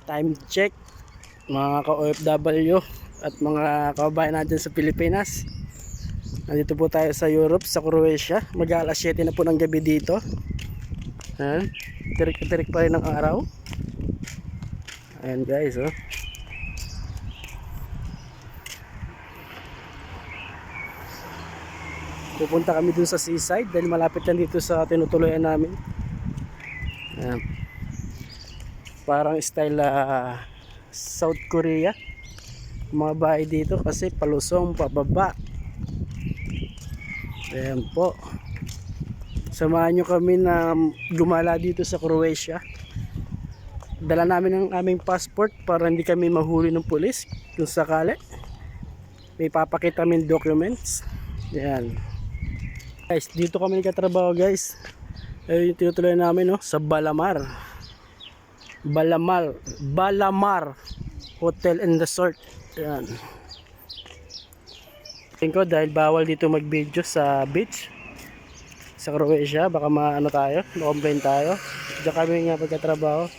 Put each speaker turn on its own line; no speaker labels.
Time check mga ka-OFW at mga kababayan natin sa Pilipinas. Nandito po tayo sa Europe, sa Croatia. Mag-alas 7 na po ng gabi dito. Ayan, tirik-tirik pa rin ang araw. Ayan guys, oh. Pupunta kami dun sa seaside dahil malapit lang dito sa tinutuloyan namin. Ayan. Parang style South Korea mga bahay dito kasi palusong pababa. Ayan po, samahan nyo kami na gumala dito sa Croatia. Dala namin ang aming passport para hindi kami mahuli ng pulis kung sakali. May papakita kami documents. Ayan guys, dito kami nagkatrabaho guys. Ayun yung tinutuloy namin, no? Sa Balamar Hotel and Resort. Ayan. Tingin ko dahil bawal dito mag video sa beach sa Croatia, baka maano tayo, ma-complain tayo. Diyan kami nga pagkatrabaho.